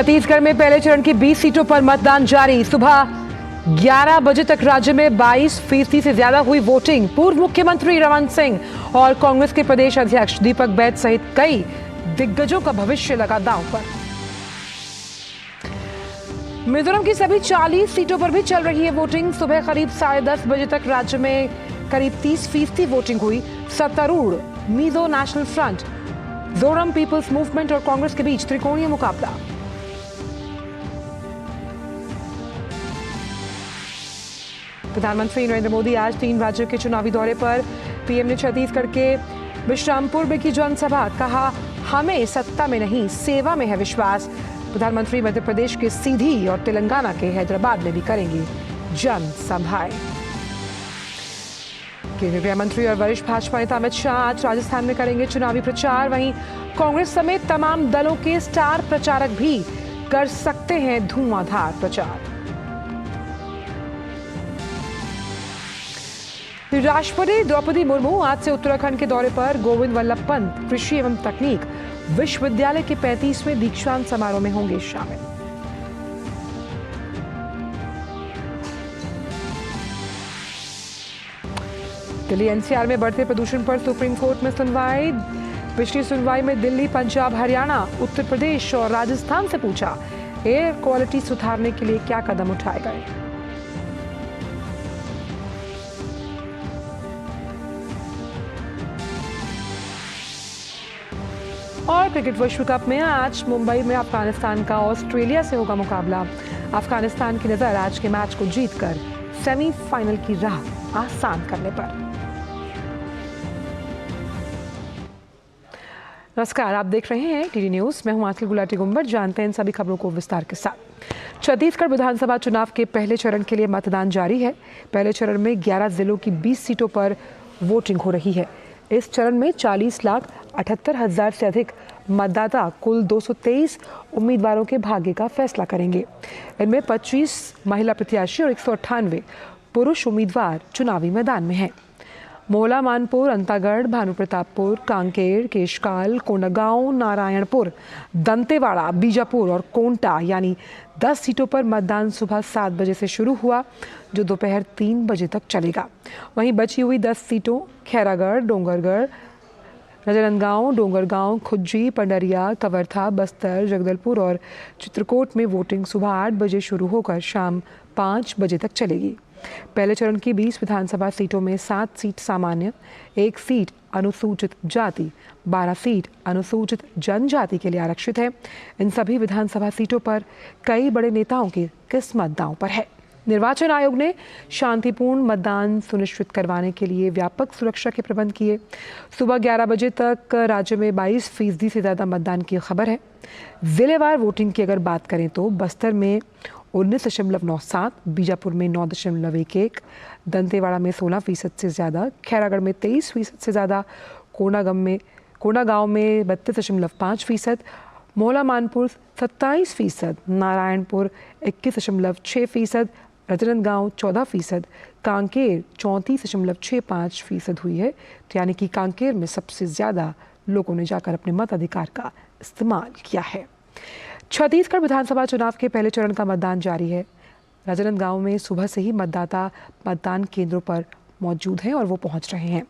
छत्तीसगढ़ में पहले चरण की 20 सीटों पर मतदान जारी। सुबह 11 बजे तक राज्य में 22% से ज्यादा हुई वोटिंग। पूर्व मुख्यमंत्री रमन सिंह और कांग्रेस के प्रदेश अध्यक्ष दीपक बैद सहित कई दिग्गजों का भविष्य लगा दांव पर। मिजोरम की सभी 40 सीटों पर भी चल रही है वोटिंग। सुबह करीब 10:30 बजे तक राज्य में करीब 30% वोटिंग हुई। सत्तारूढ़ Mizo National Front, Zoram People's Movement और कांग्रेस के बीच त्रिकोणीय मुकाबला। प्रधानमंत्री नरेंद्र मोदी आज 3 राज्यों के चुनावी दौरे पर। पीएम ने छत्तीसगढ़ के विश्रामपुर में की जनसभा। कहा, हमें सत्ता में नहीं सेवा में है विश्वास। प्रधानमंत्री मध्य प्रदेश के सीधी और तेलंगाना के हैदराबाद में भी करेंगी जनसभाएं। केंद्रीय गृह मंत्री और वरिष्ठ भाजपा नेता अमित शाह आज राजस्थान में करेंगे चुनावी प्रचार। वहीं कांग्रेस समेत तमाम दलों के स्टार प्रचारक भी कर सकते हैं धुआंधार प्रचार। राष्ट्रपति द्रौपदी मुर्मू आज से उत्तराखंड के दौरे पर। गोविंद वल्लभ पंत कृषि एवं तकनीक विश्वविद्यालय के 35वें दीक्षांत समारोह में होंगे शामिल। दिल्ली एनसीआर में बढ़ते प्रदूषण पर सुप्रीम कोर्ट में सुनवाई। पिछली सुनवाई में दिल्ली, पंजाब, हरियाणा, उत्तर प्रदेश और राजस्थान से पूछा, एयर क्वालिटी सुधारने के लिए क्या कदम उठाए गए। और क्रिकेट विश्व कप में आज मुंबई में अफगानिस्तान का ऑस्ट्रेलिया से होगा मुकाबला। अफगानिस्तान की नजर आज के मैच को जीतकर सेमीफाइनल की राह आसान करने पर। नमस्कार, आप देख रहे हैं टीडी न्यूज। मैं हूं आंचल गुलाटी गुंबर। जानते हैं इन सभी खबरों को विस्तार के साथ। छत्तीसगढ़ विधानसभा चुनाव के पहले चरण के लिए मतदान जारी है। पहले चरण में 11 जिलों की 20 सीटों पर वोटिंग हो रही है। इस चरण में 40,78,000 से अधिक मतदाता कुल 223 उम्मीदवारों के भाग्य का फैसला करेंगे। इनमें 25 महिला प्रत्याशी और 198 पुरुष उम्मीदवार चुनावी मैदान में हैं। मोहला, मानपुर, अंतागढ़, भानुप्रतापपुर, कांकेर, केशकाल, कोंडागांव, नारायणपुर, दंतेवाड़ा, बीजापुर और कोंटा यानी 10 सीटों पर मतदान सुबह 7 बजे से शुरू हुआ, जो दोपहर 3 बजे तक चलेगा। वहीं बची हुई 10 सीटों खैरागढ़, डोंगरगढ़, राजनांदगांव, डोंगरगांव, खुज्जी, पंडरिया, कवर्था, बस्तर, जगदलपुर और चित्रकोट में वोटिंग सुबह 8 बजे शुरू होकर शाम 5 बजे तक चलेगी। पहले चरण की 20 विधानसभा सीटों में 7 सीट सामान्य, 1 सीट अनुसूचित जाति, 12 सीट अनुसूचित जनजाति के लिए आरक्षित है। इन सभी विधानसभा सीटों पर कई बड़े नेताओं की किस्मत दांव पर है। निर्वाचन आयोग ने शांतिपूर्ण मतदान सुनिश्चित करवाने के लिए व्यापक सुरक्षा के प्रबंध किए। सुबह 11 बजे तक राज्य में 22% से ज़्यादा मतदान की खबर है। जिलेवार वोटिंग की अगर बात करें तो बस्तर में 19.97, बीजापुर में 9.11, दंतेवाड़ा में 16% से ज़्यादा, खैरागढ़ में 23% से ज़्यादा, कोंडागांव में 32.5%, मोहला मानपुर 27%, नारायणपुर 21.6%, राजनांदगांव 14%, कांकेर 34.65% हुई है। तो यानी कि कांकेर में सबसे ज़्यादा लोगों ने जाकर अपने मताधिकार का इस्तेमाल किया है। छत्तीसगढ़ विधानसभा चुनाव के पहले चरण का मतदान जारी है। राजनांदगांव में सुबह से ही मतदाता मतदान केंद्रों पर मौजूद हैं और वो पहुंच रहे हैं।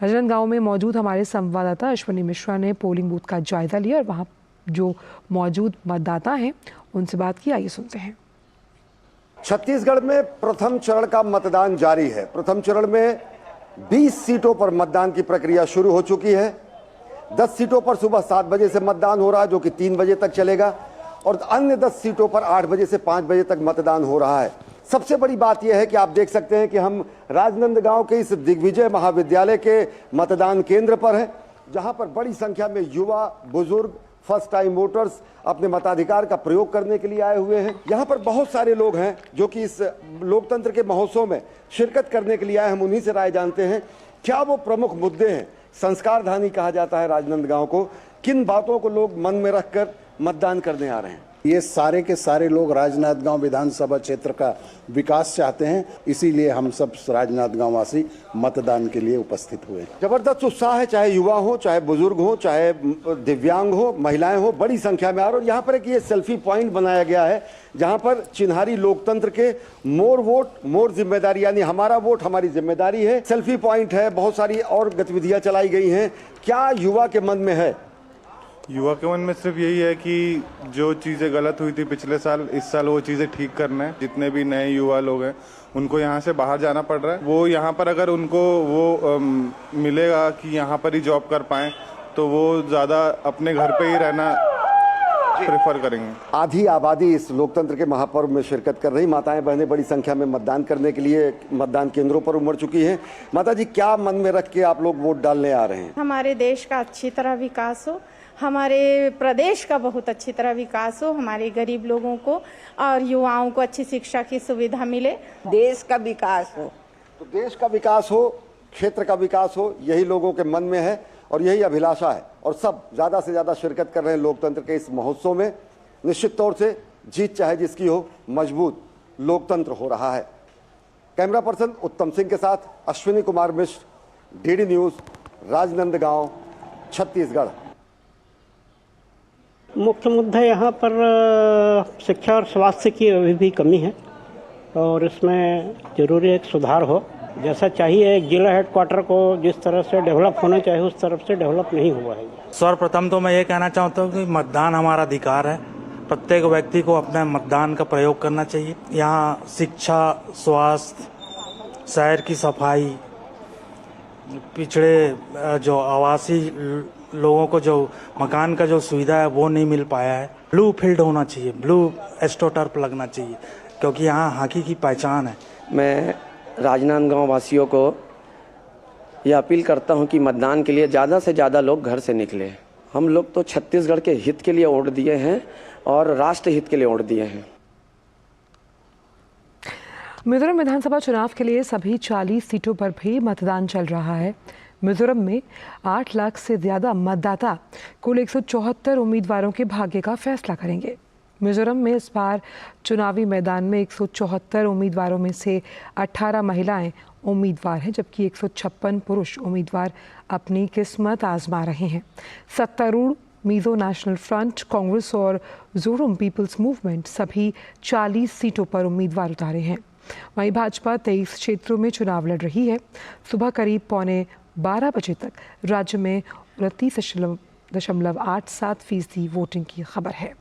राजनांदगांव में मौजूद हमारे संवाददाता अश्विनी मिश्रा ने पोलिंग बूथ का जायजा लिया और वहां जो मौजूद मतदाता हैं उनसे बात की। आइए सुनते हैं। छत्तीसगढ़ में प्रथम चरण का मतदान जारी है। प्रथम चरण में 20 सीटों पर मतदान की प्रक्रिया शुरू हो चुकी है। 10 सीटों पर सुबह 7 बजे से मतदान हो रहा है, जो कि 3 बजे तक चलेगा, और अन्य 10 सीटों पर 8 बजे से 5 बजे तक मतदान हो रहा है। सबसे बड़ी बात यह है कि आप देख सकते हैं कि हम राजनांदगांव के इस दिग्विजय महाविद्यालय के मतदान केंद्र पर हैं, जहां पर बड़ी संख्या में युवा, बुजुर्ग, फर्स्ट टाइम वोटर्स अपने मताधिकार का प्रयोग करने के लिए आए हुए हैं। यहाँ पर बहुत सारे लोग हैं जो कि इस लोकतंत्र के महोत्सव में शिरकत करने के लिए आए। हम उन्हीं से राय जानते हैं क्या वो प्रमुख मुद्दे हैं। संस्कारधानी कहा जाता है राजनांदगांव को। किन बातों को लोग मन में रखकर मतदान करने आ रहे हैं? ये सारे के सारे लोग राजनांदगांव विधानसभा क्षेत्र का विकास चाहते हैं, इसीलिए हम सब राजनांदगांव वासी मतदान के लिए उपस्थित हुए। जबरदस्त उत्साह है, चाहे युवा हो, चाहे बुजुर्ग हो, चाहे दिव्यांग हो, महिलाएं हो, बड़ी संख्या में आ रहे। और यहाँ पर एक ये सेल्फी पॉइंट बनाया गया है जहाँ पर चिन्हारी लोकतंत्र के मोर वोट मोर जिम्मेदारी, यानी हमारा वोट हमारी जिम्मेदारी है, सेल्फी पॉइंट है। बहुत सारी और गतिविधियां चलाई गई हैं। क्या युवा के मन में है? युवा के मन में सिर्फ यही है कि जो चीज़ें गलत हुई थी पिछले साल, इस साल वो चीज़ें ठीक करना है। जितने भी नए युवा लोग हैं उनको यहाँ से बाहर जाना पड़ रहा है, वो यहाँ पर अगर उनको वो मिलेगा कि यहाँ पर ही जॉब कर पाएं तो वो ज़्यादा अपने घर पे ही रहना प्रेफर करेंगे। आधी आबादी इस लोकतंत्र के महापर्व में शिरकत कर रही। माताएं बहनें बड़ी संख्या में मतदान करने के लिए मतदान केंद्रों पर उमड़ चुकी हैं। माता जी, क्या मन में रख के आप लोग वोट डालने आ रहे हैं? हमारे देश का अच्छी तरह विकास हो, हमारे प्रदेश का बहुत अच्छी तरह विकास हो, हमारे गरीब लोगों को और युवाओं को अच्छी शिक्षा की सुविधा मिले, देश का विकास हो। तो देश का विकास हो, क्षेत्र का विकास हो, यही लोगों के मन में है और यही अभिलाषा है। और सब ज़्यादा से ज़्यादा शिरकत कर रहे हैं लोकतंत्र के इस महोत्सव में। निश्चित तौर से जीत चाहे जिसकी हो, मजबूत लोकतंत्र हो रहा है। कैमरा पर्सन उत्तम सिंह के साथ अश्विनी कुमार मिश्र, डीडी न्यूज़, राजनांदगांव, छत्तीसगढ़। मुख्य मुद्दा यहाँ पर शिक्षा और स्वास्थ्य की अभी भी कमी है और इसमें ज़रूरी एक सुधार हो। जैसा चाहिए एक जिला हेडक्वार्टर को जिस तरह से डेवलप होना चाहिए उस तरफ से डेवलप नहीं हुआ है। सर्वप्रथम तो मैं ये कहना चाहता हूँ कि मतदान हमारा अधिकार है। प्रत्येक व्यक्ति को अपने मतदान का प्रयोग करना चाहिए। यहाँ शिक्षा, स्वास्थ्य, शहर की सफाई, पिछड़े जो आवासी लोगों को जो मकान का जो सुविधा है वो नहीं मिल पाया है। ब्लू फील्ड होना चाहिए, ब्लू एस्ट्रोटर्फ लगना चाहिए, क्योंकि यहाँ हॉकी की पहचान है। मैं राजनांदगांव वासियों को यह अपील करता हूं कि मतदान के लिए ज़्यादा से ज़्यादा लोग घर से निकले। हम लोग तो छत्तीसगढ़ के हित के लिए वोट दिए हैं और राष्ट्र हित के लिए वोट दिए हैं। मिजोरम विधानसभा चुनाव के लिए सभी 40 सीटों पर भी मतदान चल रहा है। मिजोरम में 8 लाख से ज़्यादा मतदाता कुल 174 उम्मीदवारों के भाग्य का फैसला करेंगे। मिजोरम में इस बार चुनावी मैदान में 174 उम्मीदवारों में से 18 महिलाएं उम्मीदवार हैं, जबकि 156 पुरुष उम्मीदवार अपनी किस्मत आजमा रहे हैं। सत्तारूढ़ मिजो नेशनल फ्रंट, कांग्रेस और जोरम पीपल्स मूवमेंट सभी 40 सीटों पर उम्मीदवार उतारे हैं। वहीं भाजपा 23 क्षेत्रों में चुनाव लड़ रही है। सुबह करीब 11:15 बजे तक राज्य में 29.87% वोटिंग की खबर है।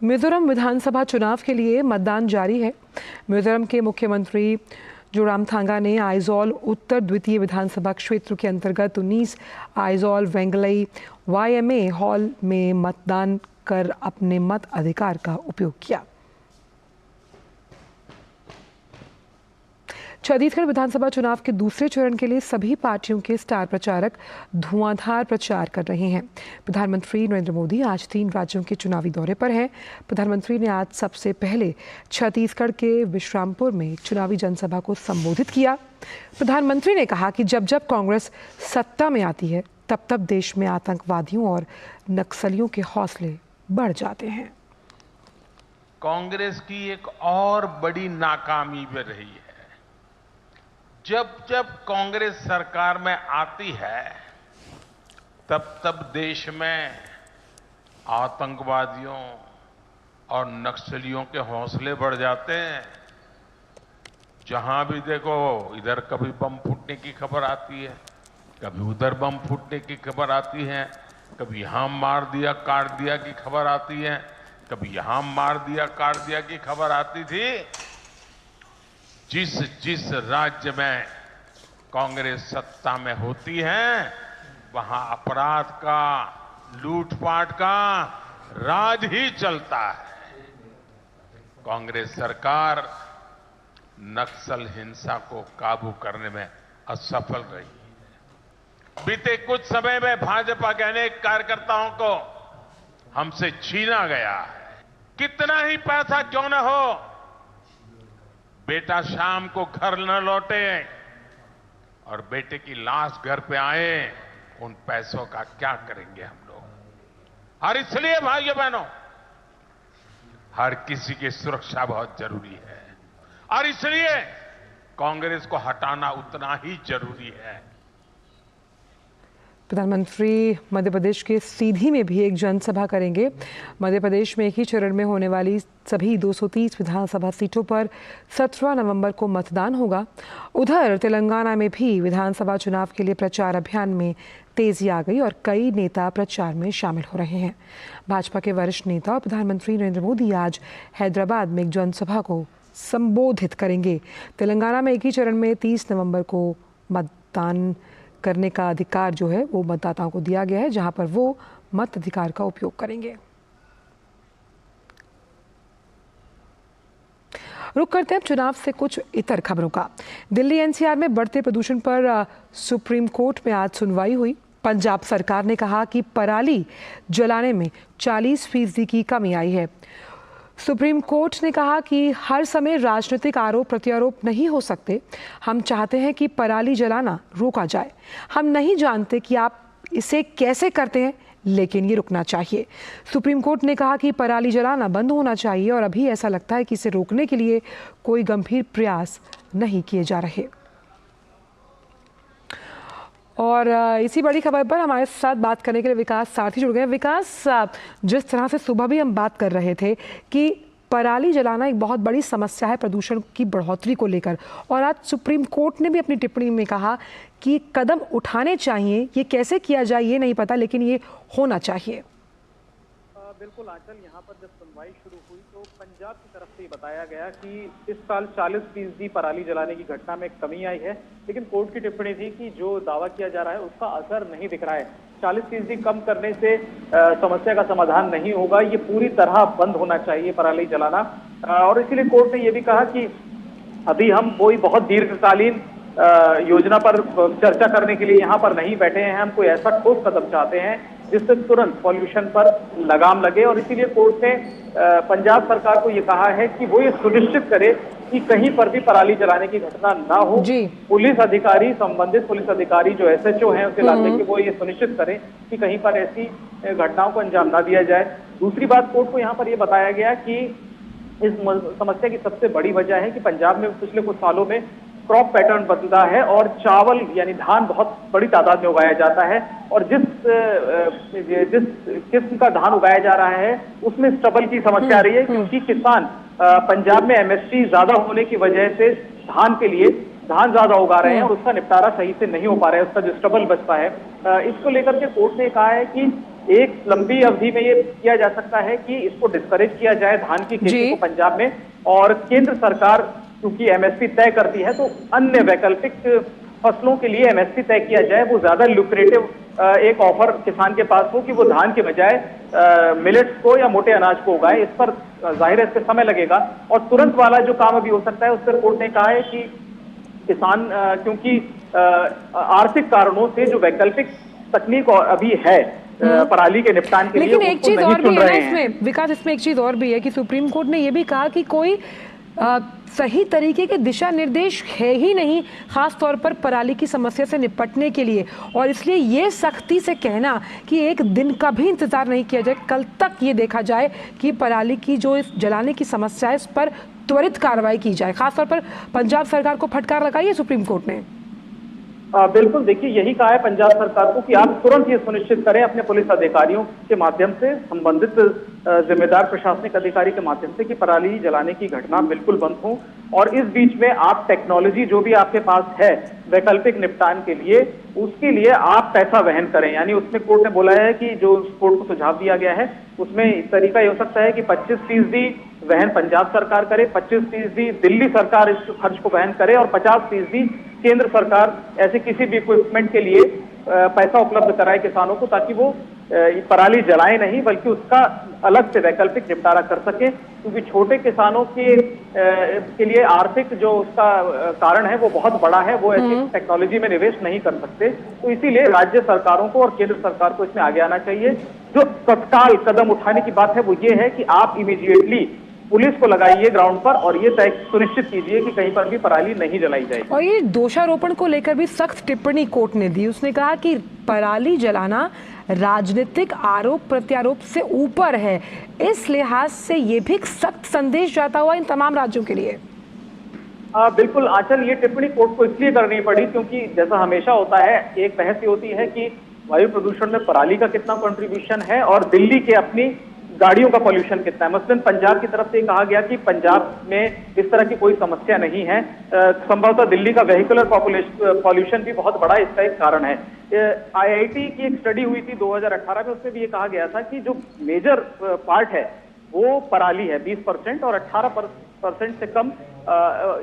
मिजोरम विधानसभा चुनाव के लिए मतदान जारी है। मिजोरम के मुख्यमंत्री जोरामथांगा ने आइजोल उत्तर द्वितीय विधानसभा क्षेत्र के अंतर्गत 19 आइजोल वेंगलई YMA हॉल में मतदान कर अपने मत अधिकार का उपयोग किया। छत्तीसगढ़ विधानसभा चुनाव के दूसरे चरण के लिए सभी पार्टियों के स्टार प्रचारक धुआंधार प्रचार कर रहे हैं। प्रधानमंत्री नरेंद्र मोदी आज 3 राज्यों के चुनावी दौरे पर हैं। प्रधानमंत्री ने आज सबसे पहले छत्तीसगढ़ के विश्रामपुर में चुनावी जनसभा को संबोधित किया। प्रधानमंत्री ने कहा कि जब जब कांग्रेस सत्ता में आती है तब तब देश में आतंकवादियों और नक्सलियों के हौसले बढ़ जाते हैं। कांग्रेस की एक और बड़ी नाकामी भी रही है। जब जब कांग्रेस सरकार में आती है तब तब देश में आतंकवादियों और नक्सलियों के हौसले बढ़ जाते हैं। जहां भी देखो इधर कभी बम फूटने की खबर आती है, कभी उधर बम फूटने की खबर आती है, कभी यहां मार दिया काट दिया की खबर आती है, कभी यहां मार दिया काट दिया की खबर आती थी। जिस जिस राज्य में कांग्रेस सत्ता में होती है वहां अपराध का, लूटपाट का राज ही चलता है। कांग्रेस सरकार नक्सल हिंसा को काबू करने में असफल रही। बीते कुछ समय में भाजपा के अनेक कार्यकर्ताओं को हमसे छीना गया है। कितना ही पैसा क्यों न हो, बेटा शाम को घर न लौटे और बेटे की लाश घर पे आए, उन पैसों का क्या करेंगे हम लोग। और इसलिए भाइयों बहनों, हर किसी की सुरक्षा बहुत जरूरी है और इसलिए कांग्रेस को हटाना उतना ही जरूरी है। प्रधानमंत्री मध्य प्रदेश के सीधी में भी एक जनसभा करेंगे। मध्य प्रदेश में एक ही चरण में होने वाली सभी 230 विधानसभा सीटों पर 17 नवंबर को मतदान होगा। उधर तेलंगाना में भी विधानसभा चुनाव के लिए प्रचार अभियान में तेजी आ गई और कई नेता प्रचार में शामिल हो रहे हैं। भाजपा के वरिष्ठ नेता और प्रधानमंत्री नरेंद्र मोदी आज हैदराबाद में एक जनसभा को संबोधित करेंगे। तेलंगाना में एक ही चरण में 30 नवंबर को मतदान करने का अधिकार जो है वो मतदाताओं को दिया गया है, जहां पर वो मताधिकार का उपयोग करेंगे। रुक करते हैं चुनाव से कुछ इतर खबरों का। दिल्ली एनसीआर में बढ़ते प्रदूषण पर सुप्रीम कोर्ट में आज सुनवाई हुई। पंजाब सरकार ने कहा कि पराली जलाने में 40% की कमी आई है। सुप्रीम कोर्ट ने कहा कि हर समय राजनीतिक आरोप प्रत्यारोप नहीं हो सकते। हम चाहते हैं कि पराली जलाना रोका जाए। हम नहीं जानते कि आप इसे कैसे करते हैं, लेकिन ये रुकना चाहिए। सुप्रीम कोर्ट ने कहा कि पराली जलाना बंद होना चाहिए और अभी ऐसा लगता है कि इसे रोकने के लिए कोई गंभीर प्रयास नहीं किए जा रहे। और इसी बड़ी खबर पर हमारे साथ बात करने के लिए विकास सारथी जुड़ गए। विकास, जिस तरह से सुबह भी हम बात कर रहे थे कि पराली जलाना एक बहुत बड़ी समस्या है प्रदूषण की बढ़ोतरी को लेकर, और आज सुप्रीम कोर्ट ने भी अपनी टिप्पणी में कहा कि कदम उठाने चाहिए। ये कैसे किया जाए ये नहीं पता, लेकिन ये होना चाहिए। बिल्कुल आंचल, यहाँ पर जब सुनवाई शुरू हुई तो पंजाब की तरफ से बताया गया कि इस साल 40% पराली जलाने की घटना में कमी आई है, लेकिन कोर्ट की टिप्पणी थी कि जो दावा किया जा रहा है उसका असर नहीं दिख रहा है। 40% कम करने से समस्या का समाधान नहीं होगा, ये पूरी तरह बंद होना चाहिए पराली जलाना। और इसीलिए कोर्ट ने यह भी कहा कि अभी हम कोई बहुत दीर्घकालीन योजना पर चर्चा करने के लिए यहाँ पर नहीं बैठे हैं। हम कोई ऐसा ठोस कदम चाहते हैं जिससे तुरंत पॉल्यूशन पर लगाम लगे, और इसीलिए कोर्ट ने पंजाब सरकार को ये कहा है कि वो ये सुनिश्चित करे कि कहीं पर भी पराली जलाने की घटना ना हो। पुलिस अधिकारी, संबंधित पुलिस अधिकारी जो SHO हैं उसके इलाके के, वो ये सुनिश्चित करें कि कहीं पर ऐसी घटनाओं को अंजाम ना दिया जाए। दूसरी बात, कोर्ट को यहाँ पर ये बताया गया कि इस समस्या की सबसे बड़ी वजह है कि पंजाब में पिछले कुछ सालों में क्रॉप पैटर्न बदला है और चावल यानी धान बहुत बड़ी तादाद में उगाया जाता है, और जिस किस्म का धान उगाया जा रहा है उसमें स्ट्रबल की समस्या आ रही है, क्योंकि किसान पंजाब में MSP ज्यादा होने की वजह से धान के लिए धान ज्यादा उगा रहे हैं और उसका निपटारा सही से नहीं हो पा रहा है, उसका जो स्ट्रबल बचता है। इसको लेकर के कोर्ट ने कहा है कि एक लंबी अवधि में ये किया जा सकता है कि इसको डिस्करेज किया जाए धान की खेती को पंजाब में, और केंद्र सरकार क्योंकि MSP तय करती है तो अन्य वैकल्पिक फसलों के लिए MSP तय किया जाए। वो ज्यादा लुक्रेटिव एक ऑफर किसान के पास हो कि वो धान के बजाय मिलेट्स को या मोटे अनाज को उगाए। इस पर जाहिर है इससे समय लगेगा, और तुरंत वाला जो काम अभी हो सकता है उस पर कोर्ट ने कहा है कि किसान क्योंकि आर्थिक कारणों से जो वैकल्पिक तकनीक अभी है पराली के निपटान के लिए, लेकिन एक चीज और भी है ना इसमें विकास, इसमें एक चीज और भी है कि सुप्रीम कोर्ट ने ये भी कहा कि कोई सही तरीके के दिशा निर्देश है ही नहीं, खास तौर पर पराली की समस्या से निपटने के लिए, और इसलिए ये सख्ती से कहना कि एक दिन का भी इंतजार नहीं किया जाए, कल तक ये देखा जाए कि पराली की जो जलाने की समस्या है इस पर त्वरित कार्रवाई की जाए। खासतौर पर पंजाब सरकार को फटकार लगाई है सुप्रीम कोर्ट ने। बिल्कुल, देखिए यही कहा है पंजाब सरकार को कि आप तुरंत ये सुनिश्चित करें अपने पुलिस अधिकारियों के माध्यम से, संबंधित जिम्मेदार प्रशासनिक अधिकारी के माध्यम से, कि पराली जलाने की घटना बिल्कुल बंद हो। और इस बीच में आप टेक्नोलॉजी जो भी आपके पास है वैकल्पिक निपटान के लिए, उसके लिए आप पैसा वहन करें। यानी उसमें कोर्ट ने बोला है कि जो कोर्ट को सुझाव दिया गया है उसमें इस तरीका ये हो सकता है कि 25% वहन पंजाब सरकार करे, 25% दिल्ली सरकार इस खर्च को वहन करे, और 50% केंद्र सरकार ऐसे किसी भी इक्विपमेंट के लिए पैसा उपलब्ध कराए किसानों को, ताकि वो पराली जलाए नहीं बल्कि उसका अलग से वैकल्पिक निपटारा कर सके। क्योंकि छोटे किसानों के लिए आर्थिक जो उसका कारण है वो बहुत बड़ा है, वो ऐसी टेक्नोलॉजी में निवेश नहीं कर सकते। तो इसीलिए राज्य सरकारों को और केंद्र सरकार को इसमें आगे आना चाहिए। जो तत्काल कदम उठाने की बात है वो ये है कि आप इमीडिएटली पुलिस को लगाइए ग्राउंड पर, और ये तय सुनिश्चित कीजिए कि कहीं पर भी पराली नहीं जलाई जाएगी। और ये दोषारोपण को लेकर भी सख्त टिप्पणी कोर्ट ने दी। उसने कहा कि पराली जलाना राजनीतिक आरोप प्रत्यारोप से ऊपर है। इस लिहाज से ये भी एक सख्त संदेश जाता हुआ इन तमाम राज्यों के लिए। बिल्कुल आंचल, ये टिप्पणी कोर्ट को इसलिए करनी पड़ी क्योंकि जैसा हमेशा होता है, एक बहस ये होती है कि वायु प्रदूषण में पराली का कितना कंट्रीब्यूशन है और दिल्ली के अपनी गाड़ियों का पॉल्यूशन कितना है। मसलन पंजाब की तरफ से कहा गया कि पंजाब में इस तरह की कोई समस्या नहीं है, संभवतः दिल्ली का वेहिकुलर पॉल्यूशन भी बहुत बड़ा इसका एक कारण है। IIT की एक स्टडी हुई थी 2018 में, उसमें भी ये कहा गया था कि जो मेजर पार्ट है वो पराली है 20% और 18% से कम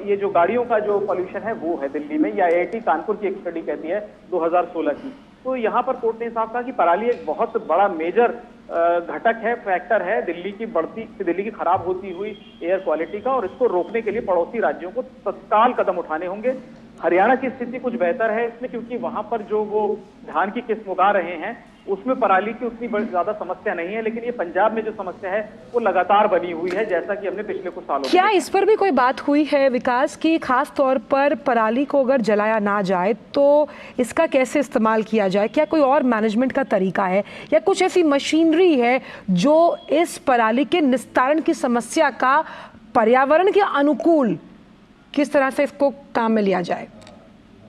ये जो गाड़ियों का जो पॉल्यूशन है वो है दिल्ली में। या IIT कानपुर की एक स्टडी कहती है 2016 की। तो यहाँ पर कोर्ट ने साफ कहा कि पराली एक बहुत बड़ा मेजर घटक है, फैक्टर है दिल्ली की खराब होती हुई एयर क्वालिटी का, और इसको रोकने के लिए पड़ोसी राज्यों को तत्काल कदम उठाने होंगे। हरियाणा की स्थिति कुछ बेहतर है इसमें, क्योंकि वहां पर जो वो धान की किस्म उगा रहे हैं उसमें पराली की उतनी ज्यादा समस्या नहीं है, लेकिन ये पंजाब में जो समस्या है वो लगातार बनी हुई है, जैसा कि हमने पिछले कुछ सालों में। क्या इस पर भी कोई बात हुई है विकास की, खास तौर पर पराली को अगर जलाया ना जाए तो इसका कैसे इस्तेमाल किया जाए? क्या कोई और मैनेजमेंट का तरीका है या कुछ ऐसी मशीनरी है जो इस पराली के निस्तारण की समस्या का पर्यावरण के अनुकूल किस तरह से इसको काम में लिया जाए?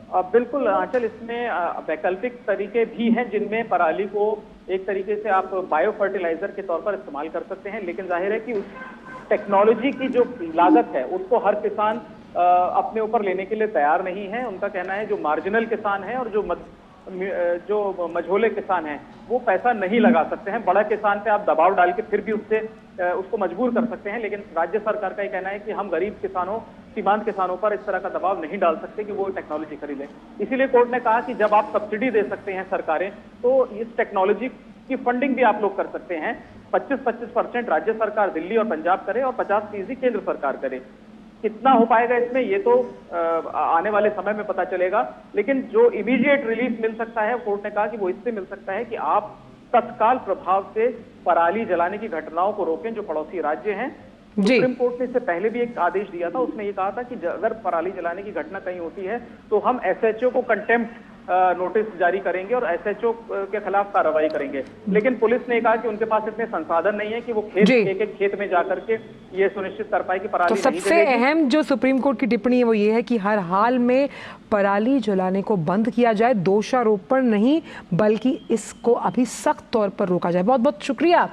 बिल्कुल आंचल, इसमें वैकल्पिक तरीके भी हैं जिनमें पराली को एक तरीके से आप बायो फर्टिलाइजर के तौर पर इस्तेमाल कर सकते हैं, लेकिन जाहिर है कि उस टेक्नोलॉजी की जो लागत है उसको हर किसान अपने ऊपर लेने के लिए तैयार नहीं है। उनका कहना है जो मार्जिनल किसान है और जो मझोले किसान हैं वो पैसा नहीं लगा सकते हैं। बड़ा किसान पे आप दबाव डाल के फिर भी उसको मजबूर कर सकते हैं, लेकिन राज्य सरकार का ये कहना है कि हम गरीब किसानों, सीमांत किसानों पर इस तरह का दबाव नहीं डाल सकते कि वो टेक्नोलॉजी खरीदें। इसीलिए कोर्ट ने कहा कि जब आप सब्सिडी दे सकते हैं सरकारें, तो इस टेक्नोलॉजी की फंडिंग भी आप लोग कर सकते हैं। 25% राज्य सरकार दिल्ली और पंजाब करे और 50% केंद्र सरकार करे। कितना हो पाएगा इसमें ये तो आने वाले समय में पता चलेगा, लेकिन जो इमीडिएट रिलीफ मिल सकता है कोर्ट ने कहा कि वो इससे मिल सकता है कि आप तत्काल प्रभाव से पराली जलाने की घटनाओं को रोकें जो पड़ोसी राज्य हैं। सुप्रीम कोर्ट ने इससे पहले भी एक आदेश दिया था, उसमें ये कहा था कि अगर पराली जलाने की घटना कहीं होती है तो हम SHO को कंटेम्प्ट नोटिस जारी करेंगे और SHO के खिलाफ कार्रवाई करेंगे। लेकिन पुलिस ने कहा कि उनके पास इतने संसाधन नहीं है कि वो एक खेत में जाकर के ये सुनिश्चित कर पाए कि पराली तो सबसे अहम जो सुप्रीम कोर्ट की टिप्पणी है वो ये है कि हर हाल में पराली जलाने को बंद किया जाए, दोषारोपण नहीं बल्कि इसको अभी सख्त तौर पर रोका जाए। बहुत बहुत शुक्रिया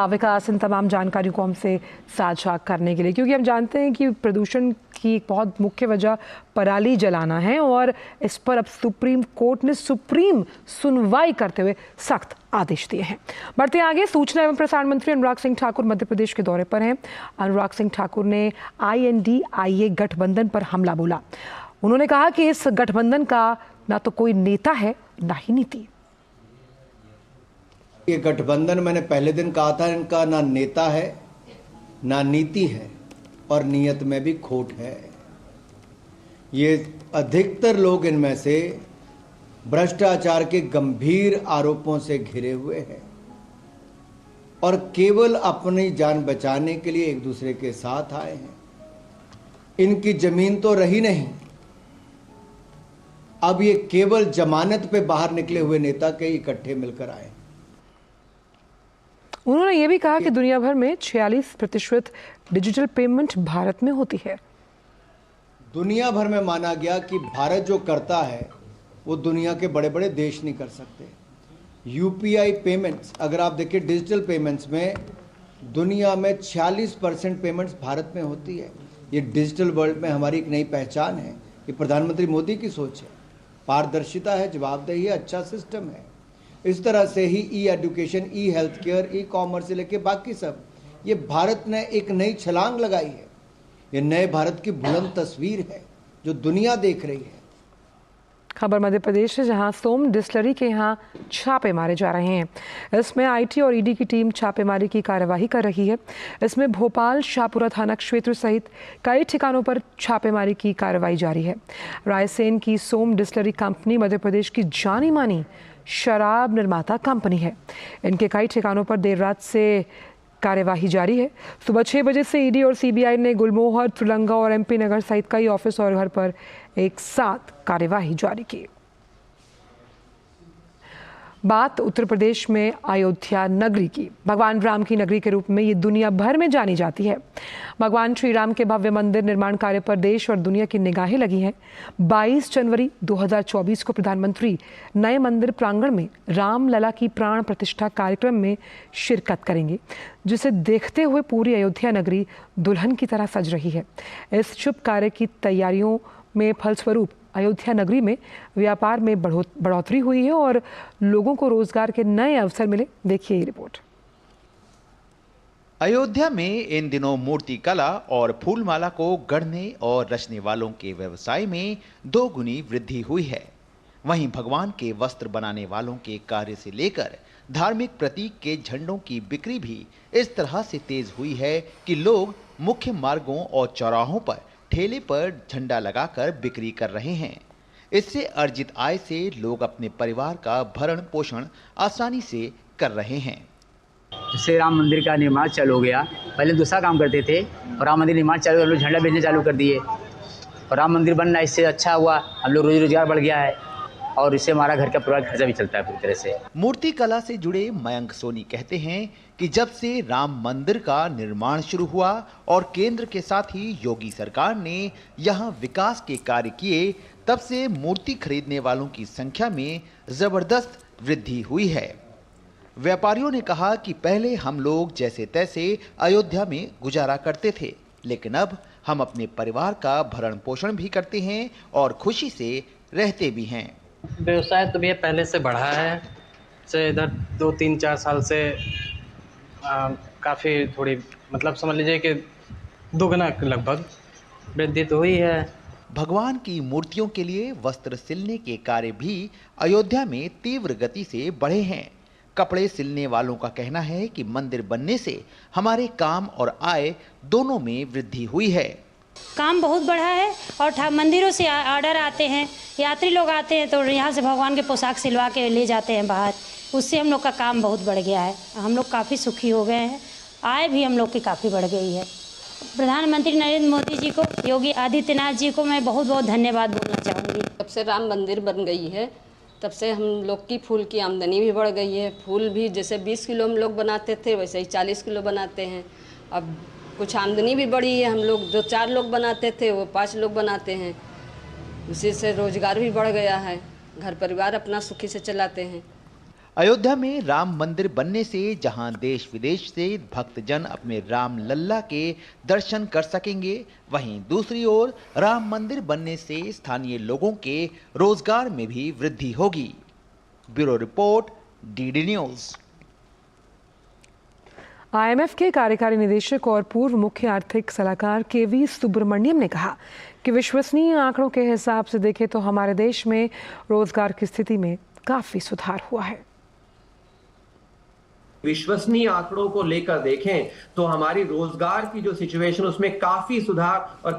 विकास इन तमाम जानकारियों को हमसे साझा करने के लिए, क्योंकि हम जानते हैं कि प्रदूषण की बहुत मुख्य वजह पराली जलाना है और इस पर अब सुप्रीम कोर्ट ने सुप्रीम सुनवाई करते हुए सख्त आदेश दिए हैं। बढ़ते आगे, सूचना एवं प्रसारण मंत्री अनुराग सिंह ठाकुर मध्य प्रदेश के दौरे पर हैं। अनुराग सिंह ठाकुर ने INDIA गठबंधन पर हमला बोला। उन्होंने कहा कि इस गठबंधन का ना तो कोई नेता है ना ही नीति। ये गठबंधन मैंने पहले दिन कहा था, इनका ना नेता है ना नीति है और नीयत में भी खोट है। ये अधिकतर लोग इनमें से भ्रष्टाचार के गंभीर आरोपों से घिरे हुए हैं और केवल अपनी जान बचाने के लिए एक दूसरे के साथ आए हैं। इनकी जमीन तो रही नहीं, अब ये केवल जमानत पे बाहर निकले हुए नेता के इकट्ठे मिलकर आए। उन्होंने ये भी कहा कि दुनिया भर में 46% डिजिटल पेमेंट भारत में होती है। दुनिया भर में माना गया कि भारत जो करता है वो दुनिया के बड़े बड़े देश नहीं कर सकते। UPI पेमेंट्स अगर आप देखिए, डिजिटल पेमेंट्स में दुनिया में 46% पेमेंट्स भारत में होती है। ये डिजिटल वर्ल्ड में हमारी एक नई पहचान है। ये प्रधानमंत्री मोदी की सोच है, पारदर्शिता है, जवाबदेही है, अच्छा सिस्टम है। इस तरह से ही E-एडुकेशन, E-हेल्थ केयर, E-कॉमर्स से लेके बाकी सब, ये भारत ने एक नई छलांग लगाई है। ये नए भारत की बुलंद तस्वीर है जो दुनिया देख रही है। खबर मध्य प्रदेश से, जहां सोम डिस्टिलरी के यहाँ छापे मारे जा रहे हैं। इसमें IT और ED की टीम छापेमारी की कार्यवाही कर रही है। इसमें भोपाल शाहपुरा थाना क्षेत्र सहित कई ठिकानों पर छापेमारी की कार्यवाही जारी है। रायसेन की सोम डिस्टिलरी कंपनी मध्य प्रदेश की जानी मानी शराब निर्माता कंपनी है। इनके कई ठिकानों पर देर रात से कार्यवाही जारी है। सुबह 6 बजे से ED और CBI ने गुलमोहर, त्रिलंगा और MP नगर सहित कई ऑफिस और घर पर एक साथ कार्यवाही जारी की। बात उत्तर प्रदेश में अयोध्या नगरी की। भगवान राम की नगरी के रूप में ये दुनिया भर में जानी जाती है। भगवान श्री राम के भव्य मंदिर निर्माण कार्य पर देश और दुनिया की निगाहें लगी हैं। 22 जनवरी 2024 को प्रधानमंत्री नए मंदिर प्रांगण में रामलला की प्राण प्रतिष्ठा कार्यक्रम में शिरकत करेंगे, जिसे देखते हुए पूरी अयोध्या नगरी दुल्हन की तरह सज रही है। इस शुभ कार्य की तैयारियों में फलस्वरूप अयोध्या नगरी में व्यापार में बढ़ोतरी हुई है और लोगों को रोजगार के नए अवसर मिले। देखिए ये रिपोर्ट। अयोध्या में इन दिनों मूर्ति कला और फूलमाला को गढ़ने और रचने वालों के व्यवसाय में दोगुनी वृद्धि हुई है। वहीं भगवान के वस्त्र बनाने वालों के कार्य से लेकर धार्मिक प्रतीक के झंडों की बिक्री भी इस तरह से तेज हुई है कि लोग मुख्य मार्गों और चौराहों पर ठेले पर झंडा लगाकर बिक्री कर रहे हैं। इससे अर्जित आय से लोग अपने परिवार का भरण पोषण आसानी से कर रहे हैं। जैसे राम मंदिर का निर्माण चालू हो गया, पहले दूसरा काम करते थे और राम मंदिर निर्माण चालू, हम लोग झंडा बेचने चालू कर दिए और राम मंदिर बनना इससे अच्छा हुआ, हम लोग रोजगार बढ़ गया है और इससे हमारा घर का पूरा खर्चा भी चलता है पूरी तरह से। मूर्ति कला से जुड़े मयंक सोनी कहते हैं कि जब से राम मंदिर का निर्माण शुरू हुआ और केंद्र के साथ ही योगी सरकार ने यहां विकास के कार्य किए, तब से मूर्ति खरीदने वालों की संख्या में जबरदस्त वृद्धि हुई है। व्यापारियों ने कहा कि पहले हम लोग जैसे तैसे अयोध्या में गुजारा करते थे, लेकिन अब हम अपने परिवार का भरण पोषण भी करते हैं और खुशी से रहते भी हैं। व्यवसाय तो भैया पहले से बढ़ा है, से इधर 2-3-4 साल से काफ़ी थोड़ी मतलब समझ लीजिए कि दोगुना लगभग वृद्धि तो हुई है। भगवान की मूर्तियों के लिए वस्त्र सिलने के कार्य भी अयोध्या में तीव्र गति से बढ़े हैं। कपड़े सिलने वालों का कहना है कि मंदिर बनने से हमारे काम और आय दोनों में वृद्धि हुई है। काम बहुत बढ़ा है और मंदिरों से ऑर्डर आते हैं, यात्री लोग आते हैं तो यहाँ से भगवान के पोशाक सिलवा के ले जाते हैं बाहर, उससे हम लोग का काम बहुत बढ़ गया है। हम लोग काफ़ी सुखी हो गए हैं, आय भी हम लोग की काफ़ी बढ़ गई है। प्रधानमंत्री नरेंद्र मोदी जी को, योगी आदित्यनाथ जी को मैं बहुत बहुत धन्यवाद बोलना चाहूँगी। जब से राम मंदिर बन गई है तब से हम लोग की फूल की आमदनी भी बढ़ गई है। फूल भी जैसे 20 किलो हम लोग बनाते थे वैसे ही 40 किलो बनाते हैं। अब कुछ आमदनी भी बढ़ी है, हम लोग 2-4 लोग बनाते थे वो 5 लोग बनाते हैं, उसी से रोजगार भी बढ़ गया है, घर परिवार अपना सुखी से चलाते हैं। अयोध्या में राम मंदिर बनने से जहां देश विदेश से भक्तजन अपने राम लल्ला के दर्शन कर सकेंगे, वहीं दूसरी ओर राम मंदिर बनने से स्थानीय लोगों के रोजगार में भी वृद्धि होगी। Bureau report, DD news. IMF के कार्यकारी निदेशक और पूर्व मुख्य आर्थिक सलाहकार KV सुब्रमण्यम ने कहा कि विश्वसनीय आंकड़ों के हिसाब से देखें तो हमारे देश में रोजगार की स्थिति में काफी सुधार हुआ है। विश्वसनीय आंकड़ों को लेकर देखें तो हमारी रोजगार की जो सिचुएशन उसमें काफी सुधार और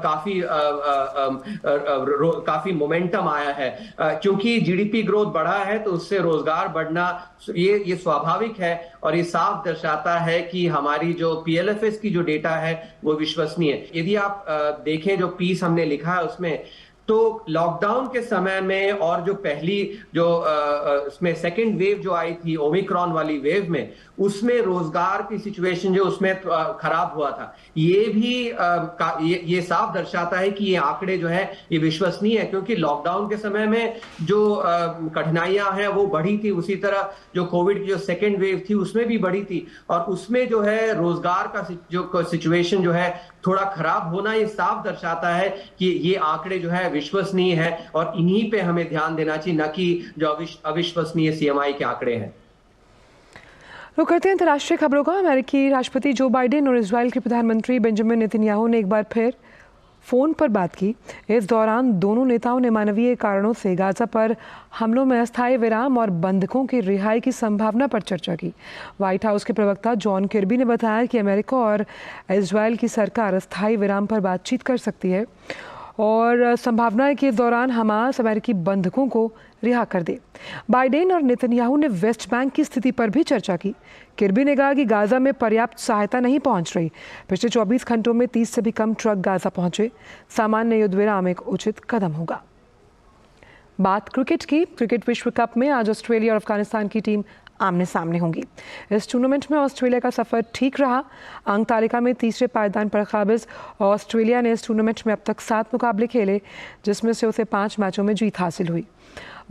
काफी मोमेंटम आया है। क्योंकि जीडीपी ग्रोथ बढ़ा है तो उससे रोजगार बढ़ना ये स्वाभाविक है और ये साफ दर्शाता है कि हमारी जो PLFS की जो डेटा है वो विश्वसनीय है। यदि आप देखें जो पीस हमने लिखा है उसमें, तो लॉकडाउन के समय में और जो पहली जो उसमें सेकेंड वेव जो आई थी ओमिक्रॉन वाली वेव में, उसमें रोजगार की सिचुएशन जो उसमें खराब हुआ था, ये भी ये साफ दर्शाता है कि ये आंकड़े जो है ये विश्वसनीय है। क्योंकि लॉकडाउन के समय में जो कठिनाइयां हैं वो बढ़ी थी, उसी तरह जो कोविड की जो सेकेंड वेव थी उसमें भी बढ़ी थी और उसमें जो है रोजगार का जो सिचुएशन जो है थोड़ा खराब होना ये साफ दर्शाता है कि ये आंकड़े जो है विश्वसनीय है और इन्हीं पे हमें ध्यान देना चाहिए, न कि जो अविश्वसनीय CMI के आंकड़े हैं। रुक करते हैं अंतर्राष्ट्रीय खबरों का। अमेरिकी राष्ट्रपति जो बाइडेन और इजराइल के प्रधानमंत्री बेंजामिन नेतन्याहू ने एक बार फिर फ़ोन पर बात की। इस दौरान दोनों नेताओं ने मानवीय कारणों से गाजा पर हमलों में अस्थायी विराम और बंधकों की रिहाई की संभावना पर चर्चा की। व्हाइट हाउस के प्रवक्ता जॉन किर्बी ने बताया कि अमेरिका और इजराइल की सरकार अस्थायी विराम पर बातचीत कर सकती है और संभावना है कि इस दौरान हमास अमेरिकी बंधकों को रिहा कर दे। बाइडेन और नेतन्याहू ने वेस्ट बैंक की स्थिति पर भी चर्चा की। किर्बी ने कहा कि गाजा में पर्याप्त सहायता नहीं पहुंच रही। पिछले 24 घंटों में 30 से भी कम ट्रक गाजा पहुंचे। सामान्य युद्ध विराम एक उचित कदम होगा। बात क्रिकेट की। क्रिकेट विश्व कप में आज ऑस्ट्रेलिया और अफगानिस्तान की टीम आमने सामने होंगी। इस टूर्नामेंट में ऑस्ट्रेलिया का सफर ठीक रहा। अंक तालिका में तीसरे पायदान पर काबिज ऑस्ट्रेलिया ने इस टूर्नामेंट में अब तक 7 मुकाबले खेले, जिसमें से उसे 5 मैचों में जीत हासिल हुई।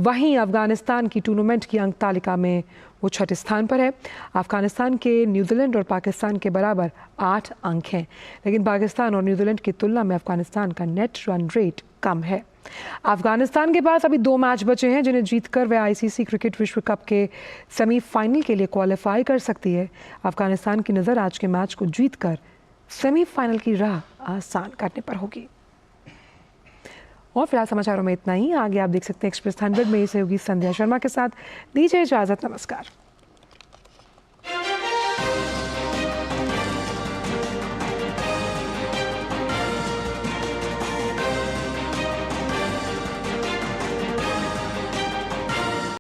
वहीं अफगानिस्तान की टूर्नामेंट की अंक तालिका में वो 6ठे स्थान पर है। अफगानिस्तान के न्यूजीलैंड और पाकिस्तान के बराबर 8 अंक हैं, लेकिन पाकिस्तान और न्यूजीलैंड की तुलना में अफगानिस्तान का नेट रन रेट कम है। अफगानिस्तान के पास अभी 2 मैच बचे हैं, जिन्हें जीतकर वह आईसीसी क्रिकेट विश्व कप के सेमीफाइनल के लिए क्वालिफाई कर सकती है। अफगानिस्तान की नज़र आज के मैच को जीतकर सेमीफाइनल की राह आसान करने पर होगी। और फिलहाल समाचारों में इतना ही। आगे आप देख सकते हैं एक्सप्रेस 100 में सहयोगी संध्या शर्मा के साथ। दीजिए इजाजत, नमस्कार।